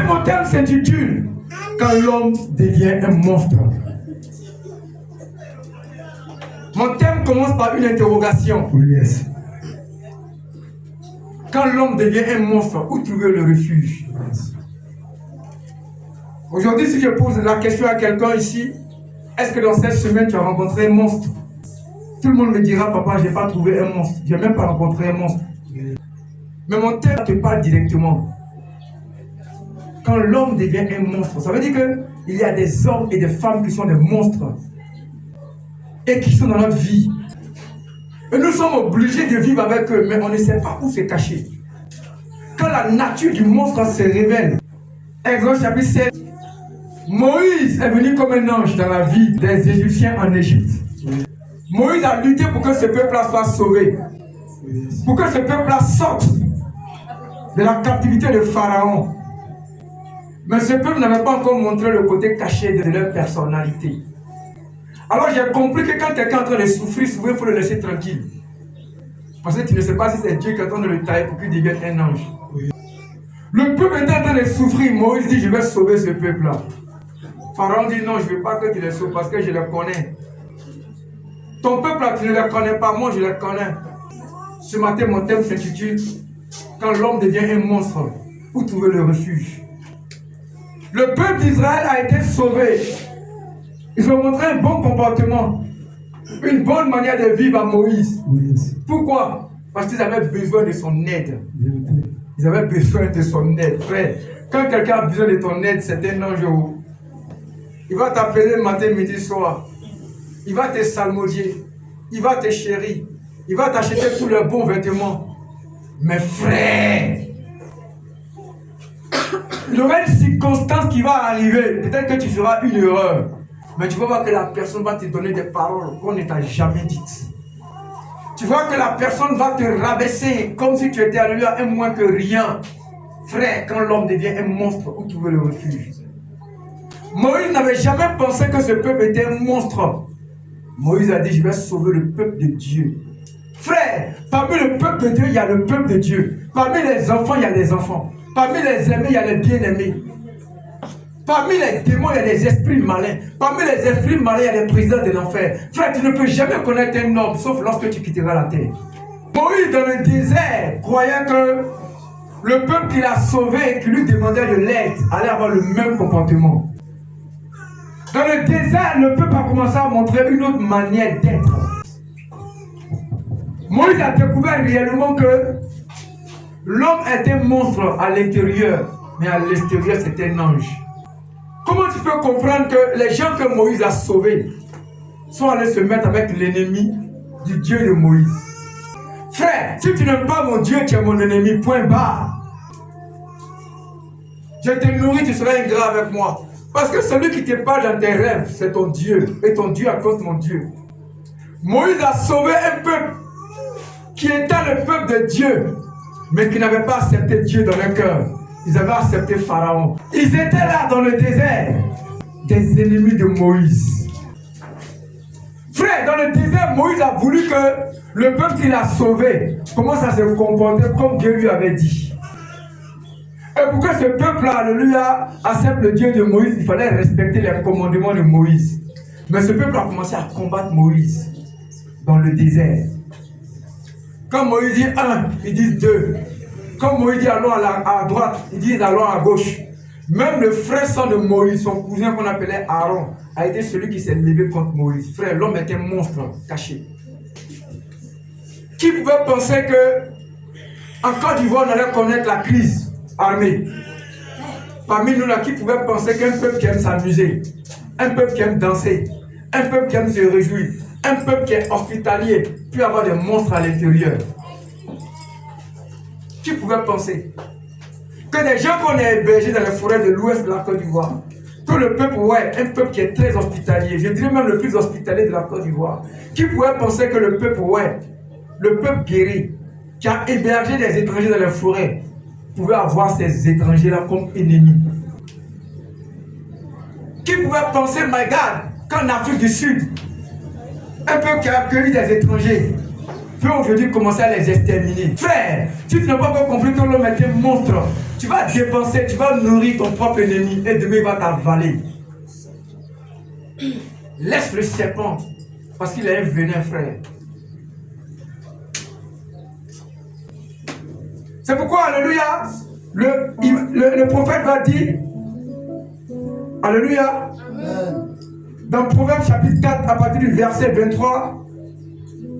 mon thème s'intitule Quand l'homme devient un monstre. Mon thème commence par une interrogation. Yes. Quand l'homme devient un monstre, où trouver le refuge? Aujourd'hui, si je pose la question à quelqu'un ici, est-ce que dans cette semaine tu as rencontré un monstre? Tout le monde me dira, papa, je n'ai pas trouvé un monstre. Je n'ai même pas rencontré un monstre. Mais mon thème te parle directement. Quand l'homme devient un monstre, ça veut dire qu'il y a des hommes et des femmes qui sont des monstres et qui sont dans notre vie. Et nous sommes obligés de vivre avec eux, mais on ne sait pas où se cacher. Quand la nature du monstre se révèle, Exode chapitre 7, Moïse est venu comme un ange dans la vie des Égyptiens en Égypte. Moïse a lutté pour que ce peuple-là soit sauvé. Pour que ce peuple-là sorte de la captivité de Pharaon. Mais ce peuple n'avait pas encore montré le côté caché de leur personnalité. Alors j'ai compris que quand quelqu'un est en train de souffrir, souvent il faut le laisser tranquille. Parce que tu ne sais pas si c'est Dieu qui est en train de le tailler pour qu'il devienne un ange. Le peuple était en train de souffrir. Moïse dit, je vais sauver ce peuple-là. Pharaon dit, non, je ne veux pas que tu les sauves parce que je les connais. Ton peuple-là, tu ne les connais pas, moi je les connais. Ce matin, mon thème s'intitule Quand l'homme devient un monstre, où trouver le refuge? Le peuple d'Israël a été sauvé. Ils ont montré un bon comportement, une bonne manière de vivre à Moïse. Pourquoi? Parce qu'ils avaient besoin de son aide. Ils avaient besoin de son aide. Frère, quand quelqu'un a besoin de ton aide, c'est un ange. Il va t'appeler matin, midi, soir. Il va te salmodier. Il va te chérir. Il va t'acheter tous les bons vêtements. Mais frère, il y aura une circonstance qui va arriver. Peut-être que tu feras une erreur. Mais tu vas voir que la personne va te donner des paroles qu'on ne t'a jamais dites. Tu vois que la personne va te rabaisser comme si tu étais à lui à un moins que rien. Frère, quand l'homme devient un monstre, où trouver le refuge? Moïse n'avait jamais pensé que ce peuple était un monstre. Moïse a dit, je vais sauver le peuple de Dieu. Frère, parmi le peuple de Dieu, il y a le peuple de Dieu. Parmi les enfants, il y a les enfants. Parmi les aimés, il y a les bien-aimés. Parmi les démons, il y a des esprits malins. Parmi les esprits malins, il y a les présidents de l'enfer. Frère, tu ne peux jamais connaître un homme, sauf lorsque tu quitteras la terre. Moïse, dans le désert, croyait que le peuple qu'il a sauvé, qui lui demandait de l'aide, allait avoir le même comportement. Dans le désert, le peuple a commencé à montrer une autre manière d'être. Moïse a découvert réellement que l'homme est un monstre à l'intérieur, mais à l'extérieur, c'est un ange. Comment tu peux comprendre que les gens que Moïse a sauvés sont allés se mettre avec l'ennemi du Dieu de Moïse? Frère, si tu n'aimes pas mon Dieu, tu es mon ennemi, point barre. Je te nourris, tu seras ingrat avec moi. Parce que celui qui te parle dans tes rêves, c'est ton Dieu. Et ton Dieu affronte mon Dieu. Moïse a sauvé un peuple qui était le peuple de Dieu, mais qui n'avait pas accepté Dieu dans leur cœur. Ils avaient accepté Pharaon. Ils étaient là dans le désert, des ennemis de Moïse. Frère, dans le désert, Moïse a voulu que le peuple qu'il a sauvé commence à se comporter comme Dieu lui avait dit. Et pour que ce peuple-là, alléluia, accepte le Dieu de Moïse, il fallait respecter les commandements de Moïse. Mais ce peuple a commencé à combattre Moïse dans le désert. Quand Moïse dit 1, ils disent 2. Quand Moïse dit allons à droite, ils disent allons à gauche. Même le frère sang de Moïse, son cousin qu'on appelait Aaron, a été celui qui s'est levé contre Moïse. Frère, l'homme était un monstre caché. Qui pouvait penser que en Côte d'Ivoire, on allait connaître la crise armée? Parmi nous là, qui pouvait penser qu'un peuple qui aime s'amuser, un peuple qui aime danser, un peuple qui aime se réjouir, un peuple qui est hospitalier, peut avoir des monstres à l'intérieur? Qui pouvait penser que des gens qu'on est hébergés dans les forêts de l'ouest de la Côte d'Ivoire, que le peuple, ouais, un peuple qui est très hospitalier, je dirais même le plus hospitalier de la Côte d'Ivoire, qui pouvait penser que le peuple, ouais, le peuple guéri, qui a hébergé des étrangers dans les forêts, pouvait avoir ces étrangers-là comme ennemis? Qui pouvait penser, my God, qu'en Afrique du Sud, un peuple qui a accueilli des étrangers peut aujourd'hui commencer à les exterminer? Frère, si tu n'as pas compris que l'homme est un monstre, Tu vas dépenser, tu vas nourrir ton propre ennemi et demain il va t'avaler. Laisse le serpent parce qu'il a un venin, frère. C'est pourquoi, alléluia, le prophète va dire, alléluia, dans Proverbe chapitre 4, à partir du verset 23,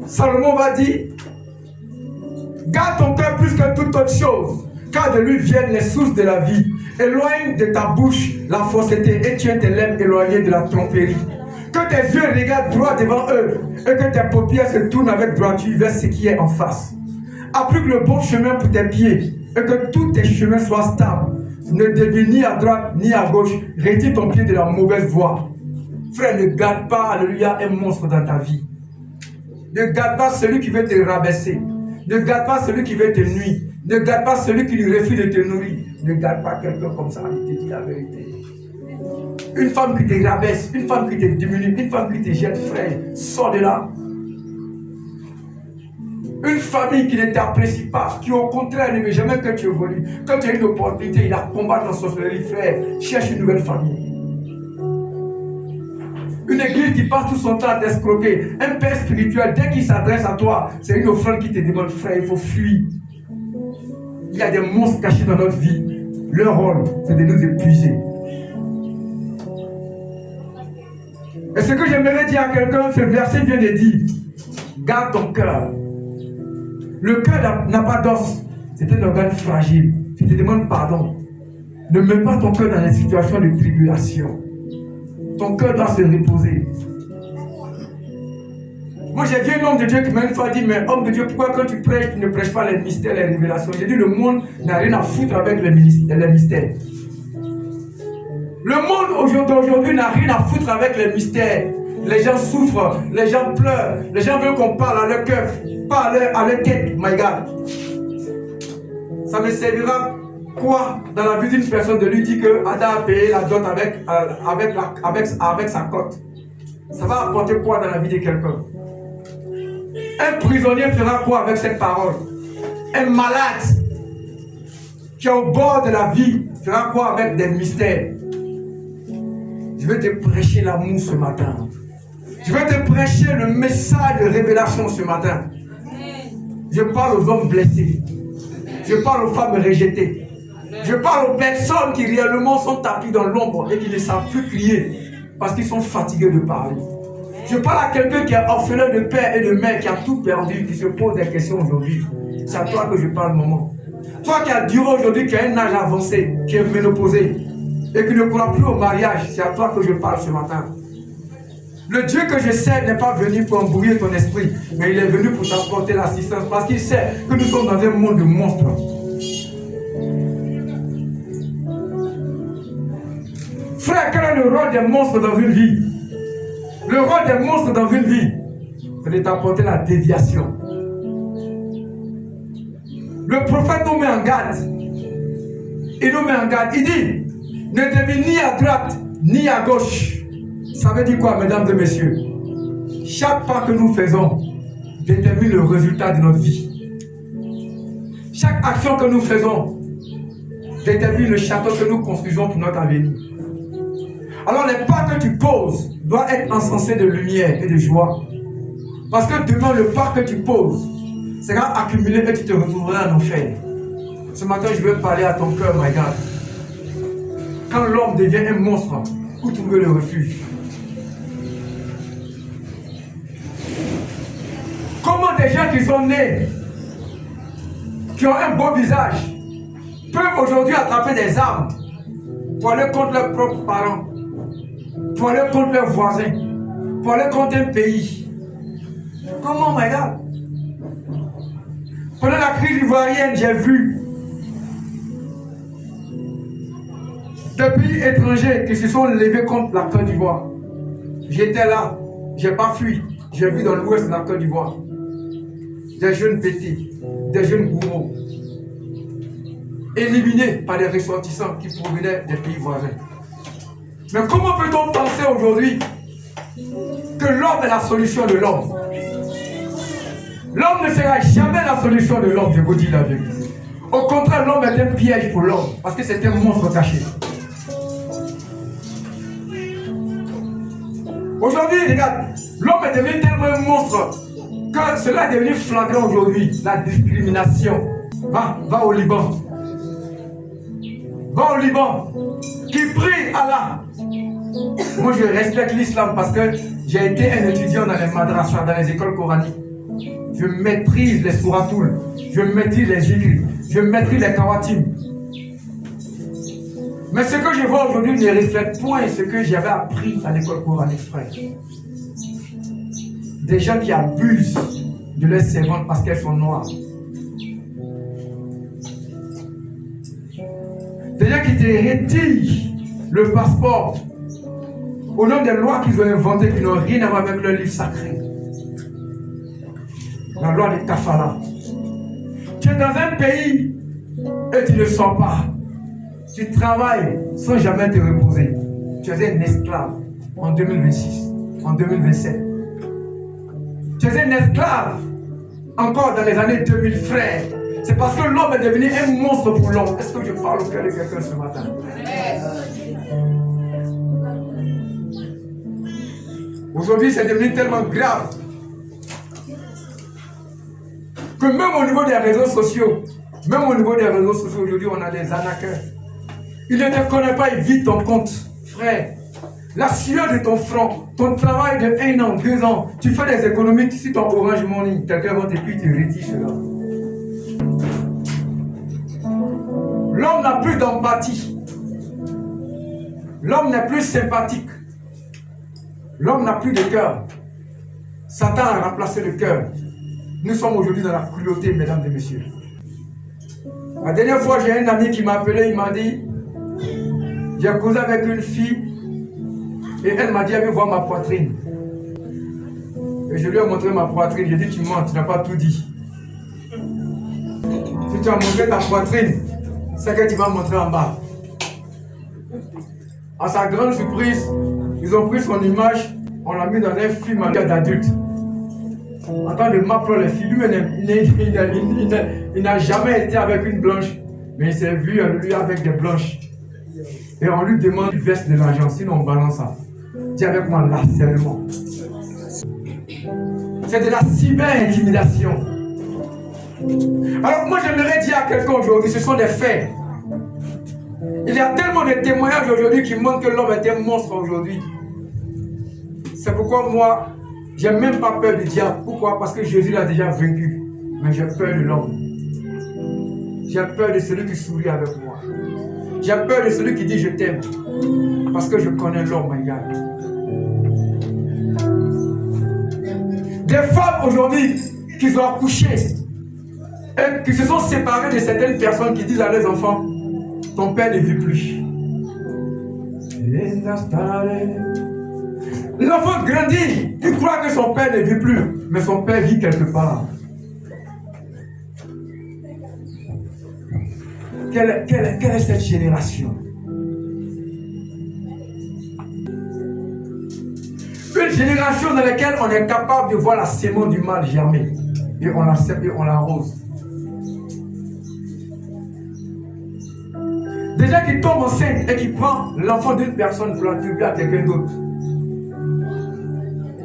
Salomon va dire, garde ton cœur plus que toute autre chose, car de lui viennent les sources de la vie. Éloigne de ta bouche la fausseté et tiens tes lèvres éloignées de la tromperie. Que tes yeux regardent droit devant eux et que tes paupières se tournent avec droiture vers ce qui est en face. Applique le bon chemin pour tes pieds et que tous tes chemins soient stables. Ne dévie ni à droite ni à gauche. Retire ton pied de la mauvaise voie. Frère, ne garde pas, alléluia, un monstre dans ta vie. Ne garde pas celui qui veut te rabaisser. Ne garde pas celui qui veut te nuire. Ne garde pas celui qui lui refuse de te nourrir. Ne garde pas quelqu'un comme ça qui te dit la vérité. Une femme qui te rabaisse, une femme qui te diminue, une femme qui te jette, frère, sors de là. Une famille qui ne t'apprécie pas, qui au contraire ne veut jamais que tu évolues. Quand tu as une opportunité, il a combattu dans sorcellerie, frère, cherche une nouvelle famille. Une église qui passe tout son temps à t'escroquer. Un père spirituel, dès qu'il s'adresse à toi, c'est une offrande qui te demande, frère, il faut fuir. Il y a des monstres cachés dans notre vie. Leur rôle, c'est de nous épuiser. Et ce que j'aimerais dire à quelqu'un, ce verset vient de dire, garde ton cœur. Le cœur n'a pas d'os. C'est un organe fragile. Je te demande pardon. Ne mets pas ton cœur dans les situations de tribulation. Ton cœur doit se reposer. Moi, j'ai vu un homme de Dieu qui m'a une fois dit, mais homme de Dieu, pourquoi quand tu prêches, tu ne prêches pas les mystères, les révélations? J'ai dit, le monde n'a rien à foutre avec les mystères. Le monde d'aujourd'hui n'a rien à foutre avec les mystères. Les gens souffrent, les gens pleurent, les gens veulent qu'on parle à leur cœur, pas à leur tête. My God. Ça me servira quoi dans la vie d'une personne de lui dire que Adam a payé la dot avec sa cote? Ça va apporter quoi dans la vie de quelqu'un? Un prisonnier fera quoi avec cette parole? Un malade qui est au bord de la vie fera quoi avec des mystères? Je vais te prêcher l'amour ce matin. Je vais te prêcher le message de révélation ce matin. Je parle aux hommes blessés. Je parle aux femmes rejetées. Je parle aux personnes qui réellement sont tapis dans l'ombre et qui ne savent plus crier parce qu'ils sont fatigués de parler. Je parle à quelqu'un qui est orphelin de père et de mère, qui a tout perdu, qui se pose des questions aujourd'hui. C'est à toi que je parle, maman. Toi qui as duré aujourd'hui, qui a un âge avancé, qui est ménopausé et qui ne croit plus au mariage, c'est à toi que je parle ce matin. Le Dieu que je sers n'est pas venu pour embrouiller ton esprit, mais il est venu pour t'apporter l'assistance parce qu'il sait que nous sommes dans un monde de monstres. Frère, quel est le rôle des monstres dans une vie? Le rôle des monstres dans une vie, c'est de t'apporter la déviation. Le prophète nous met en garde. Il nous met en garde. Il dit, ne dévie ni à droite, ni à gauche. Ça veut dire quoi, mesdames et messieurs? Chaque pas que nous faisons détermine le résultat de notre vie. Chaque action que nous faisons détermine le château que nous construisons pour notre avenir. Alors les pas que tu poses doivent être encensés de lumière et de joie. Parce que demain, le pas que tu poses sera accumulé et tu te retrouveras en enfer. Ce matin, je veux parler à ton cœur, my God. Quand l'homme devient un monstre, où trouver le refuge? Comment des gens qui sont nés, qui ont un beau visage, peuvent aujourd'hui attraper des armes pour aller contre leurs propres parents, pour aller contre leurs voisins, pour aller contre un pays? Comment, my God? Pendant la crise ivoirienne, j'ai vu des pays étrangers qui se sont levés contre la Côte d'Ivoire. J'étais là, je n'ai pas fui, j'ai vu dans l'ouest de la Côte d'Ivoire des jeunes petits, des jeunes gourous, éliminés par des ressortissants qui provenaient des pays voisins. Mais comment peut-on penser aujourd'hui que l'homme est la solution de l'homme? L'homme ne sera jamais la solution de l'homme, je vous dis la vérité. Au contraire, l'homme est un piège pour l'homme, parce que c'est un monstre caché. Aujourd'hui, regarde, l'homme est devenu tellement un monstre que cela est devenu flagrant aujourd'hui. La discrimination. Va au Liban. Va au Liban. Qui prie Allah. Moi, je respecte l'islam parce que j'ai été un étudiant dans les madrasas, dans les écoles coraniques. Je maîtrise les souratoul, je maîtrise les zikri, je maîtrise les kawatim. Mais ce que je vois aujourd'hui ne reflète point ce que j'avais appris à l'école coranique, frère. Des gens qui abusent de leurs servantes parce qu'elles sont noires. Des gens qui te rédigent le passeport au nom des lois qu'ils ont inventées qui n'ont rien à voir avec leur livre sacré. La loi des kafala. Tu es dans un pays et tu ne sors pas. Tu travailles sans jamais te reposer. Tu es un esclave en 2026, en 2027. Tu es un esclave encore dans les années 2000, frère. C'est parce que l'homme est devenu un monstre pour l'homme. Est-ce que je parle au cœur de quelqu'un ce matin? Aujourd'hui, c'est devenu tellement grave que même au niveau des réseaux sociaux, aujourd'hui, on a des arnaqueurs. Il ne te connaît pas, il vide ton compte, frère. La sueur de ton front, ton travail de 1 an, 2 ans, tu fais des économies sur ton Orange Money, quelqu'un va te puis te retire cela. L'homme n'a plus d'empathie. L'homme n'est plus sympathique. L'homme n'a plus de cœur. Satan a remplacé le cœur. Nous sommes aujourd'hui dans la cruauté, mesdames et messieurs. La dernière fois, j'ai un ami qui m'a appelé, il m'a dit, j'ai causé avec une fille et elle m'a dit, elle veut voir ma poitrine. Et je lui ai montré ma poitrine. J'ai dit, tu mens, tu n'as pas tout dit. Si tu as montré ta poitrine, c'est que tu vas montrer en bas. À sa grande surprise, ils ont pris son image, on l'a mis dans un film d'adulte. En tant que m'appeler les filles, lui, il n'a jamais été avec une blanche, mais il s'est vu lui avec des blanches. Et on lui demande qu'il verse de l'argent, sinon on balance ça. Dis avec moi l'harcèlement. C'est de la cyber-intimidation. Alors moi j'aimerais dire à quelqu'un aujourd'hui, ce sont des faits. Il y a tellement de témoignages aujourd'hui qui montrent que l'homme est un monstre aujourd'hui. C'est pourquoi moi, j'ai même pas peur du diable. Pourquoi? Parce que Jésus l'a déjà vaincu. Mais j'ai peur de l'homme. J'ai peur de celui qui sourit avec moi. J'ai peur de celui qui dit je t'aime. Parce que je connais l'homme, regarde. Des femmes aujourd'hui qui sont accouchées et qui se sont séparées de certaines personnes qui disent à leurs enfants, ton père ne vit plus. L'enfant grandit, il croit que son père ne vit plus, mais son père vit quelque part. Quelle est cette génération? Une génération dans laquelle on est capable de voir la sémence du mal germer. Et on l'accepte et on l'arrose. Des gens qui tombent enceinte et qui prennent l'enfant d'une personne pour l'attribuer à quelqu'un d'autre.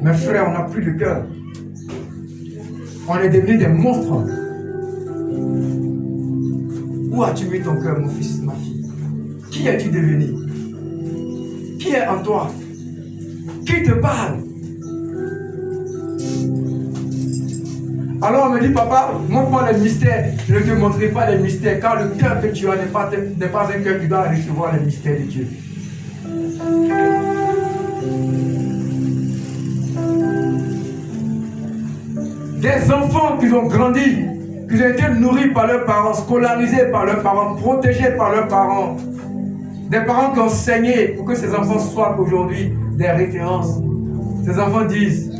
Mes frères, on n'a plus de cœur. On est devenus des monstres. Où as-tu mis ton cœur, mon fils, ma fille? Qui es-tu devenu? Qui est en toi? Qui te parle? Alors on me dit, papa, montre-moi les mystères. Je ne te montrerai pas les mystères, car le cœur que tu as n'est pas un cœur qui doit recevoir les mystères de Dieu. Des enfants qui ont grandi, qui ont été nourris par leurs parents, scolarisés par leurs parents, protégés par leurs parents. Des parents qui ont saigné pour que ces enfants soient aujourd'hui des références. Ces enfants disent,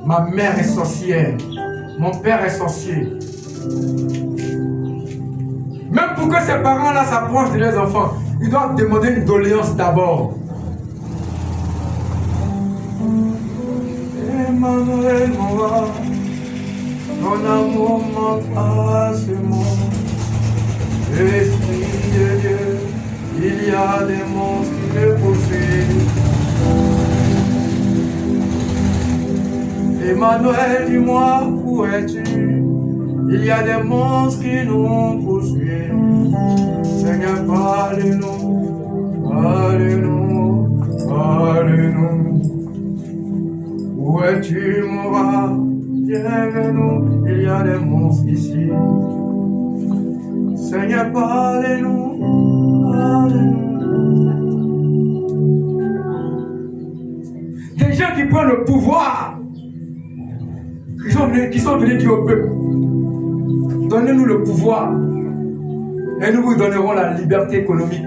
ma mère est sorcière, mon père est sorcier. Même pour que ces parents-là s'approchent de leurs enfants, ils doivent demander une doléance d'abord. Emmanuel, mon amour manque à ce monde. Esprit de Dieu, il y a des monstres qui me poursuivent. Emmanuel, dis-moi, où es-tu? Il y a des monstres qui nous poursuivent. Seigneur, parle-nous, parle-nous, parle-nous. Où es-tu, mon roi? Viens vers nous, il y a des monstres ici. Seigneur, parle-nous, parle-nous. Des gens qui prennent le pouvoir, qui sont venus dire au peuple, donnez-nous le pouvoir et nous vous donnerons la liberté économique.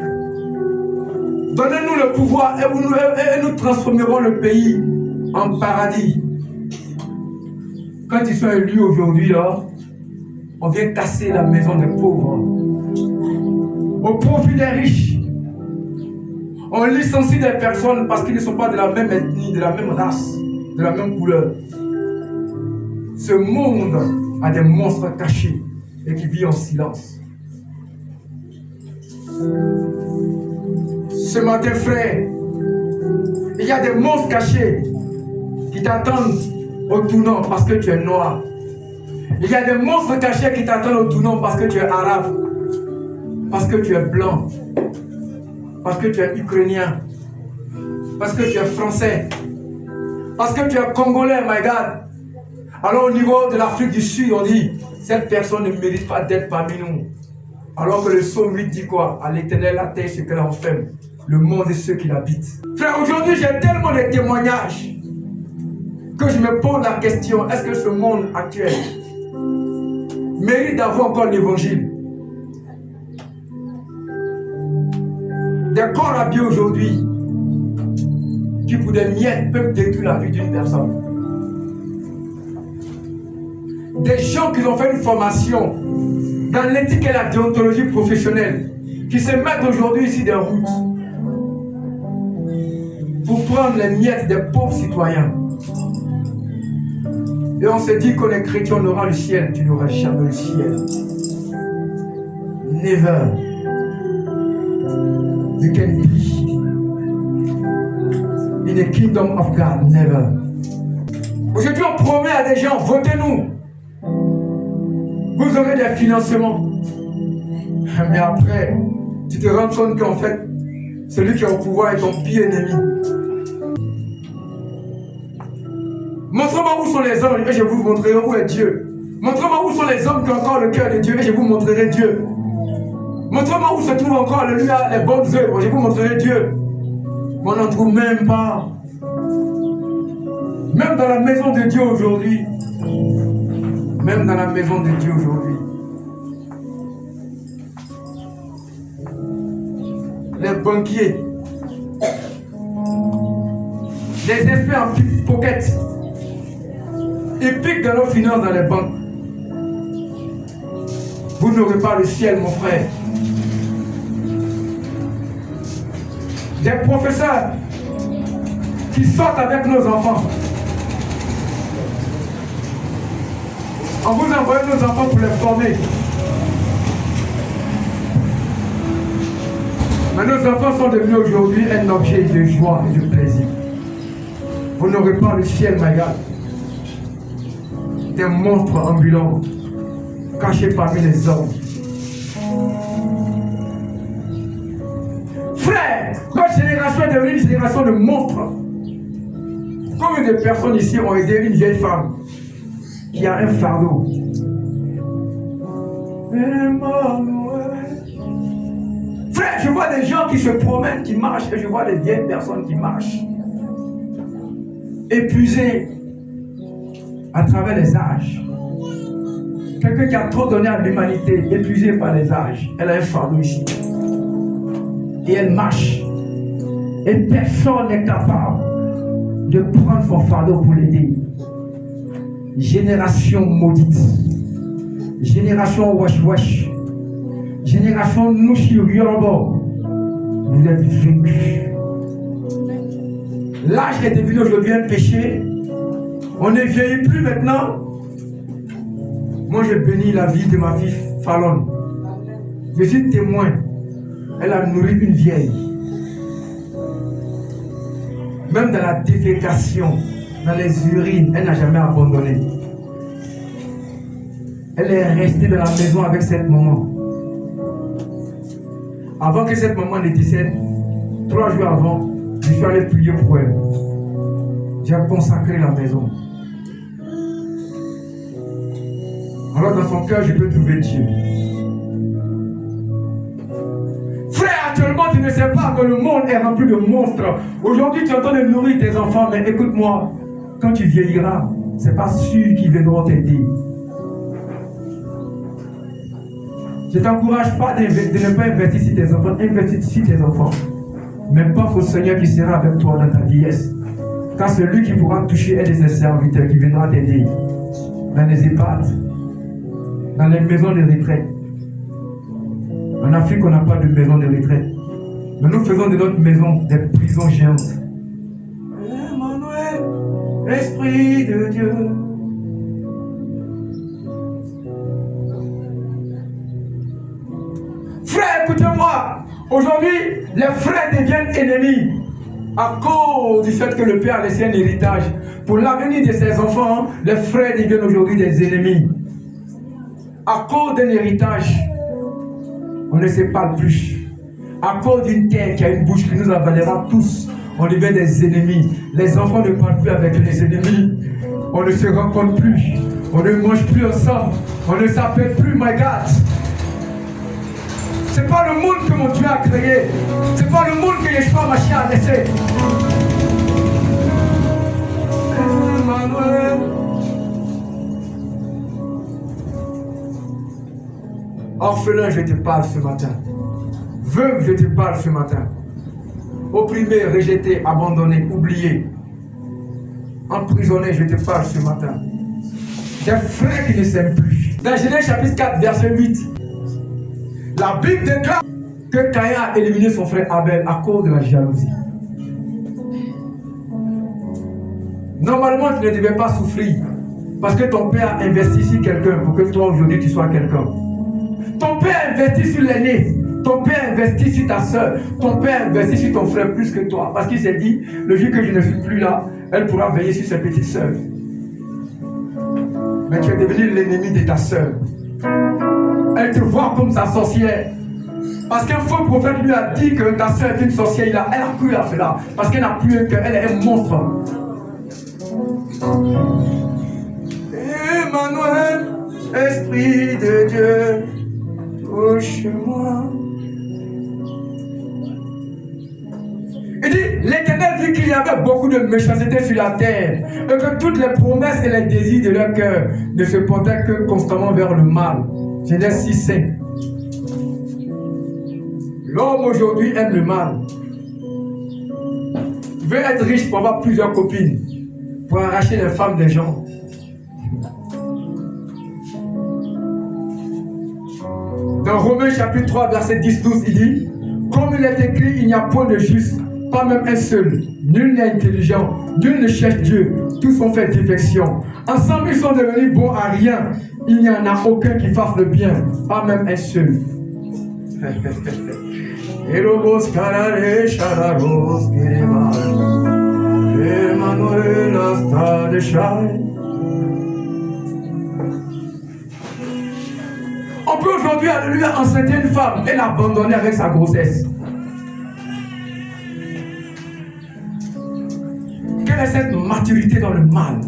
Donnez-nous le pouvoir et nous transformerons le pays en paradis. Quand ils sont élus aujourd'hui, là, on vient casser la maison des pauvres au profit des riches. On licencie des personnes parce qu'ils ne sont pas de la même ethnie, de la même race, de la même couleur. Ce monde a des monstres cachés et qui vivent en silence. Ce matin, frère, il y a des monstres cachés qui t'attendent au tournant parce que tu es noir. Il y a des monstres cachés qui t'attendent au tournant parce que tu es arabe, parce que tu es blanc, parce que tu es ukrainien, parce que tu es français, parce que tu es congolais, my God. Alors au niveau de l'Afrique du Sud, on dit, cette personne ne mérite pas d'être parmi nous. Alors que le psaume lui dit quoi? À l'Éternel la terre ce qu'elle enferme, le monde et ceux qui l'habitent. Frère, aujourd'hui j'ai tellement de témoignages que je me pose la question, est-ce que ce monde actuel mérite d'avoir encore l'évangile? Des corps habillés aujourd'hui qui pour des miettes peuvent détruire la vie d'une personne. Des gens qui ont fait une formation dans l'éthique et la déontologie professionnelle, qui se mettent aujourd'hui ici des routes pour prendre les miettes des pauvres citoyens. Et on se dit qu'on est chrétien, on aura le ciel. Tu n'auras jamais le ciel. Never. You can be in the kingdom of God. Never. Aujourd'hui, on promet à des gens, votez-nous. Vous aurez des financements. Mais après, tu te rends compte qu'en fait, celui qui est au pouvoir est ton pire ennemi. Montrez-moi où sont les hommes et je vous montrerai où est Dieu. Montrez-moi où sont les hommes qui ont encore le cœur de Dieu et je vous montrerai Dieu. Montrez-moi où se trouve encore les bonnes œuvres, je vous montrerai Dieu. Mais on n'en trouve même pas. Même dans la maison de Dieu aujourd'hui. Même dans la maison de Dieu aujourd'hui. Les banquiers, les experts en pickpocket, ils piquent dans nos finances dans les banques. Vous n'aurez pas le ciel, mon frère. Des professeurs qui sortent avec nos enfants. On vous envoie nos enfants pour les former. Mais nos enfants sont devenus aujourd'hui un objet de joie et de plaisir. Vous n'aurez pas le ciel, my God. Des monstres ambulants, cachés parmi les hommes. Frère, notre génération est devenue une génération de monstres. Combien de personnes ici ont aidé une vieille femme qui a un fardeau? Frère, je vois des gens qui se promènent, qui marchent, et je vois des vieilles personnes qui marchent, épuisées à travers les âges. Quelqu'un qui a trop donné à l'humanité, épuisé par les âges. Elle a un fardeau ici. Et elle marche. Et personne n'est capable de prendre son fardeau pour l'aider. Génération maudite. Génération wash-wash. Génération Nushi-Yorbo. Vous êtes vaincus. L'âge est devenu aujourd'hui un péché. On ne vieillit plus maintenant. Moi, je bénis la vie de ma fille Fallon. Je suis témoin. Elle a nourri une vieille. Même dans la défécation, dans les urines, elle n'a jamais abandonné. Elle est restée dans la maison avec cette maman. Avant que cette maman ne décède, 3 jours avant, je suis allé prier pour elle. J'ai consacré la maison. Alors dans son cœur, je peux trouver Dieu. Frère, actuellement, tu ne sais pas que le monde est rempli de monstres. Aujourd'hui, tu es en train de nourrir tes enfants, mais écoute-moi, quand tu vieilliras, ce n'est pas sûr qu'ils viendront t'aider. Je ne t'encourage pas de ne pas investir sur tes enfants, investis sur tes enfants. Mais pense au Seigneur qui sera avec toi dans ta vieillesse. Car celui qui pourra toucher un de ses serviteurs qui viendra t'aider dans les EHPAD, dans les maisons de retraite. En Afrique, on n'a pas de maison de retraite. Mais nous faisons de notre maison des prisons géantes. Emmanuel, Esprit de Dieu. Frère, écoutez-moi. Aujourd'hui, les frères deviennent ennemis à cause du fait que le père a laissé un héritage. Pour l'avenir de ses enfants, les frères deviennent aujourd'hui des ennemis. À cause d'un héritage, on ne se parle plus. À cause d'une terre qui a une bouche qui nous avalera tous, on devient des ennemis. Les enfants ne parlent plus avec les ennemis. On ne se rencontre plus. On ne mange plus ensemble. On ne s'appelle plus my God. C'est pas le monde que mon Dieu a créé. C'est pas le monde que Yeshua Mashiach a laissé. Emmanuel. Orphelin, je te parle ce matin. Veuve, je te parle ce matin. Opprimé, rejeté, abandonné, oublié. Emprisonné, je te parle ce matin. Des frères qui ne s'aiment plus. Dans Genèse chapitre 4, verset 8. La Bible déclare que Caïn a éliminé son frère Abel à cause de la jalousie. Normalement, tu ne devais pas souffrir parce que ton père a investi sur quelqu'un pour que toi aujourd'hui tu sois quelqu'un. Ton père a investi sur l'aîné. Ton père a investi sur ta soeur. Ton père a investi sur ton frère plus que toi. Parce qu'il s'est dit, le jour que je ne suis plus là, elle pourra veiller sur ses petites soeurs. Mais tu es devenu l'ennemi de ta soeur. Elle te voit comme sa sorcière. Parce qu'un faux prophète lui a dit que ta soeur est une sorcière. Elle a cru à cela. Parce qu'elle n'a plus un cœur. Elle est un monstre. Emmanuel, Esprit de Dieu, touche-moi. Il dit, l'Éternel vit qu'il y avait beaucoup de méchanceté sur la terre et que toutes les promesses et les désirs de leur cœur ne se portaient que constamment vers le mal. Genèse 6:5. L'homme aujourd'hui aime le mal. Il veut être riche pour avoir plusieurs copines, pour arracher les femmes des gens. Dans Romains chapitre 3, verset 10-12, il dit, comme il est écrit, il n'y a point de juste, pas même un seul. Nul n'est intelligent, nul ne cherche Dieu. Tous ont fait défection. Ensemble, ils sont devenus bons à rien. Il n'y en a aucun qui fasse le bien, pas même un seul. On peut aujourd'hui, alléluia, enceinter une femme et l'abandonner avec sa grossesse. Quelle est cette maturité dans le mal?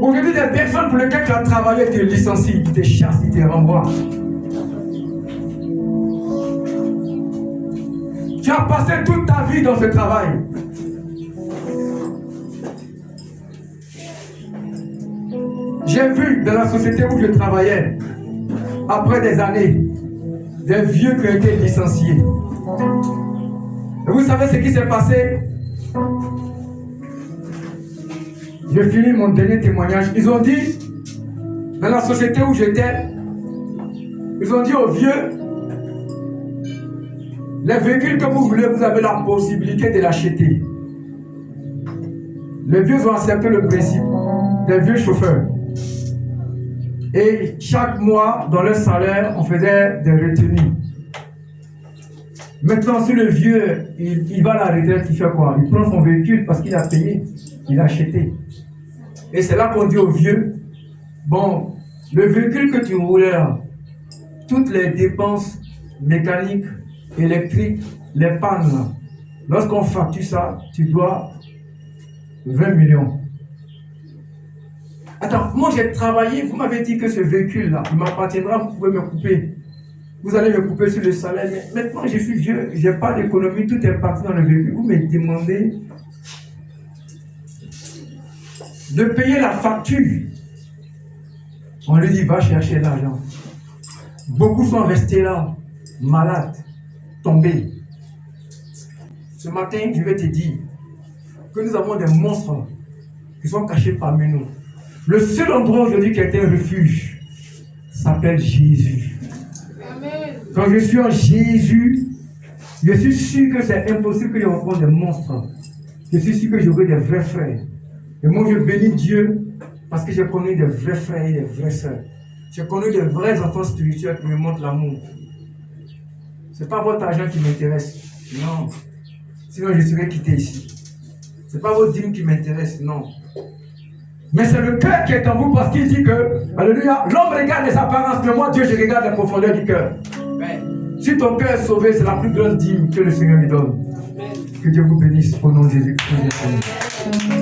Aujourd'hui, des personnes pour lesquelles tu as travaillé te licencient, ils te chassent, ils te renvoient. Tu as passé toute ta vie dans ce travail. J'ai vu dans la société où je travaillais, après des années, des vieux qui ont été licenciés. Et vous savez ce qui s'est passé? J'ai fini mon dernier témoignage. Ils ont dit, dans la société où j'étais, ils ont dit aux vieux, les véhicules que vous voulez, vous avez la possibilité de l'acheter. Les vieux ont accepté le principe, des vieux chauffeurs. Et chaque mois, dans leur salaire, on faisait des retenues. Maintenant, si le vieux, il va à la retraite, il fait quoi? Il prend son véhicule parce qu'il a payé, il a acheté. Et c'est là qu'on dit au vieux, bon, le véhicule que tu roulais là, toutes les dépenses mécaniques, électriques, les pannes là, lorsqu'on facture ça, tu dois 20 millions. Attends, moi j'ai travaillé, vous m'avez dit que ce véhicule-là, il m'appartiendra, vous pouvez me couper. Vous allez me couper sur le salaire, mais maintenant je suis vieux, je n'ai pas d'économie, tout est parti dans le véhicule. Vous me demandez de payer la facture. On lui dit, va chercher l'argent. Beaucoup sont restés là, malades, tombés. Ce matin, je vais te dire que nous avons des monstres qui sont cachés parmi nous. Le seul endroit aujourd'hui qui a été un refuge s'appelle Jésus. Amen. Quand je suis en Jésus, je suis sûr que c'est impossible que je rencontre des monstres. Je suis sûr que j'aurai des vrais frères. Et moi, je bénis Dieu parce que j'ai connu des vrais frères et des vraies sœurs. J'ai connu des vrais enfants spirituels qui me montrent l'amour. Ce n'est pas votre argent qui m'intéresse. Non. Sinon, je serais quitté ici. Ce n'est pas votre dîme qui m'intéresse. Non. Mais c'est le cœur qui est en vous parce qu'il dit que, alléluia, l'homme regarde les apparences, mais moi, Dieu, je regarde la profondeur du cœur. Si ton cœur est sauvé, c'est la plus grande dîme que le Seigneur lui donne. Que Dieu vous bénisse au nom de Jésus-Christ.